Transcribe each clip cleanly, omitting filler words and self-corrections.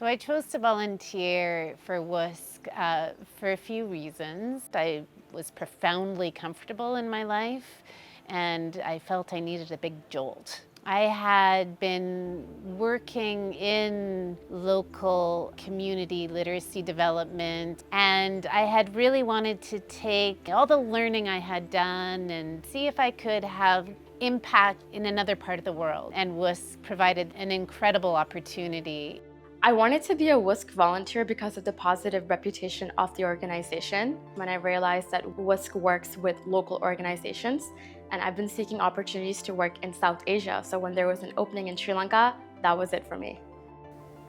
So I chose to volunteer for WUSC for a few reasons. I was profoundly comfortable in my life, and I felt I needed a big jolt. I had been working in local community literacy development, and I had really wanted to take all the learning I had done and see if I could have impact in another part of the world. And WUSC provided an incredible opportunity. I wanted to be a WUSC volunteer because of the positive reputation of the organization. When I realized that WUSC works with local organizations, and I've been seeking opportunities to work in South Asia. So when there was an opening in Sri Lanka, that was it for me.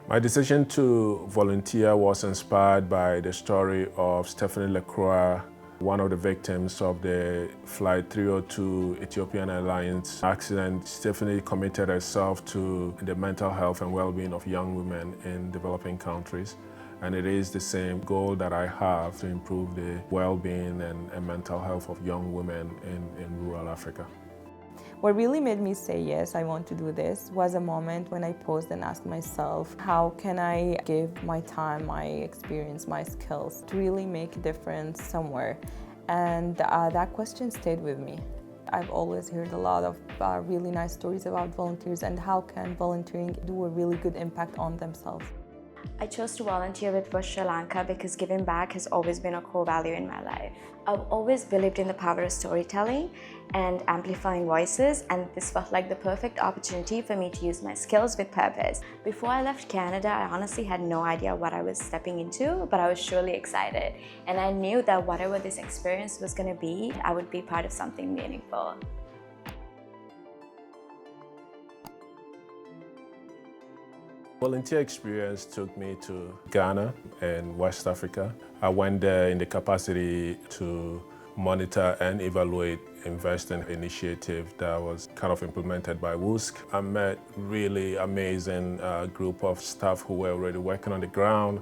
My decision to volunteer was inspired by the story of Stephanie Lacroix, one of the victims of the Flight 302 Ethiopian Airlines accident. Stephanie committed herself to the mental health and well-being of young women in developing countries. And it is the same goal that I have to improve the well-being and mental health of young women in rural Africa. What really made me say, yes, I want to do this, was a moment when I paused and asked myself, how can I give my time, my experience, my skills to really make a difference somewhere? And that question stayed with me. I've always heard a lot of really nice stories about volunteers and how can volunteering do a really good impact on themselves. I chose to volunteer with WUSC Sri Lanka because giving back has always been a core value in my life. I've always believed in the power of storytelling and amplifying voices, and this felt like the perfect opportunity for me to use my skills with purpose. Before I left Canada, I honestly had no idea what I was stepping into, but I was surely excited. And I knew that whatever this experience was going to be, I would be part of something meaningful. Volunteer experience took me to Ghana and West Africa. I went there in the capacity to monitor and evaluate investing initiative that was kind of implemented by WUSC. I met really amazing group of staff who were already working on the ground,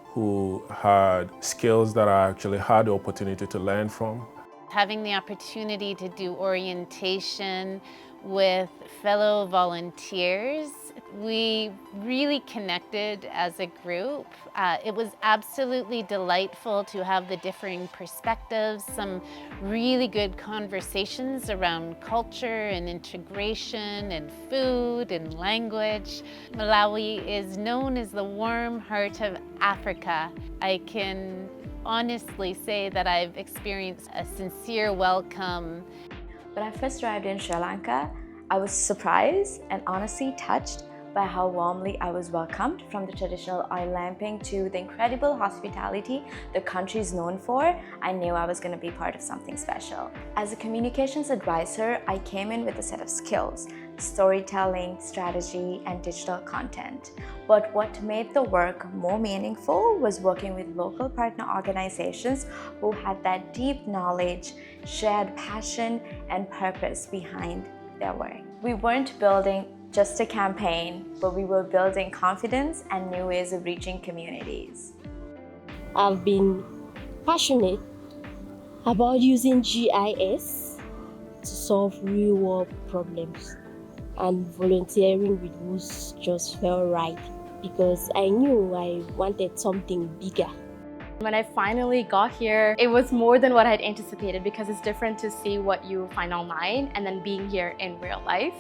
who had skills that I actually had the opportunity to learn from. Having the opportunity to do orientation with fellow volunteers, we really connected as a group. It was absolutely delightful to have the differing perspectives, some really good conversations around culture and integration and food and language. Malawi is known as the warm heart of Africa. I can honestly say that I've experienced a sincere welcome. When I first arrived in Sri Lanka, I was surprised and honestly touched by how warmly I was welcomed, from the traditional oil lampping to the incredible hospitality the country is known for. I knew I was going to be part of something special. As a communications advisor, I came in with a set of skills: storytelling, strategy, and digital content. But what made the work more meaningful was working with local partner organizations who had that deep knowledge, shared passion, and purpose behind their work. We weren't building just a campaign, but we were building confidence and new ways of reaching communities. I've been passionate about using GIS to solve real-world problems, and volunteering with WUSC just felt right because I knew I wanted something bigger. When I finally got here, it was more than what I'd anticipated, because it's different to see what you find online and then being here in real life.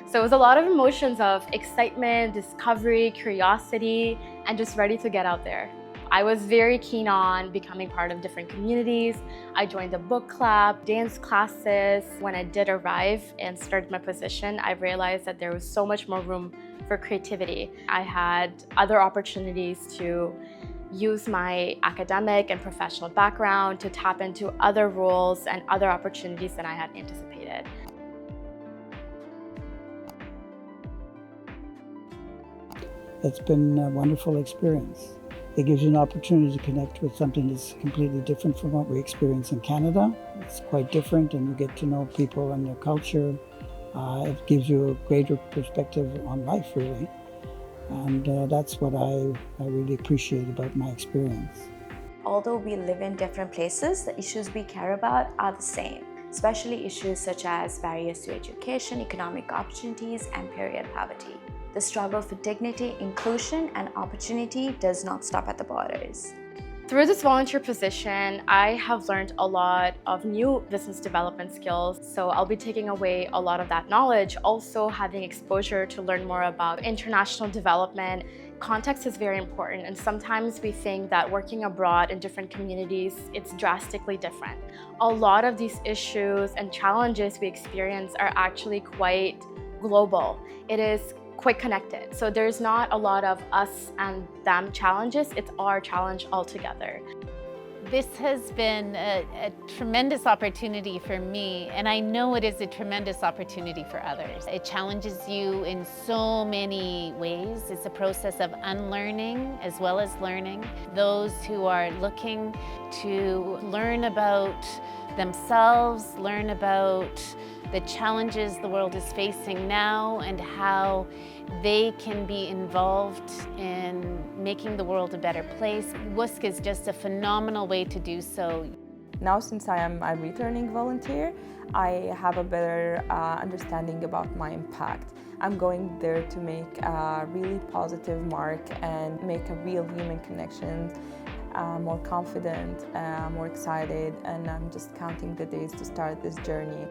So it was a lot of emotions of excitement, discovery, curiosity, and just ready to get out there. I was very keen on becoming part of different communities. I joined a book club, dance classes. When I did arrive and started my position, I realized that there was so much more room for creativity. I had other opportunities to use my academic and professional background to tap into other roles and other opportunities than I had anticipated. It's been a wonderful experience. It gives you an opportunity to connect with something that's completely different from what we experience in Canada. It's quite different, and you get to know people and their culture. It gives you a greater perspective on life, really. And that's what I really appreciate about my experience. Although we live in different places, the issues we care about are the same, especially issues such as barriers to education, economic opportunities, and period poverty. The struggle for dignity, inclusion, and opportunity does not stop at the borders. Through this volunteer position, I have learned a lot of new business development skills. So I'll be taking away a lot of that knowledge, also having exposure to learn more about international development. Context is very important, and sometimes we think that working abroad in different communities, it's drastically different. A lot of these issues and challenges we experience are actually quite global. It is quite connected. So there's not a lot of us and them challenges, it's our challenge altogether. This has been a tremendous opportunity for me, and I know it is a tremendous opportunity for others. It challenges you in so many ways. It's a process of unlearning as well as learning. Those who are looking to learn about themselves, learn about the challenges the world is facing now and how they can be involved in making the world a better place. WUSC is just a phenomenal way to do so. Now, since I am a returning volunteer, I have a better understanding about my impact. I'm going there to make a really positive mark and make a real human connection. More confident, more excited, and I'm just counting the days to start this journey.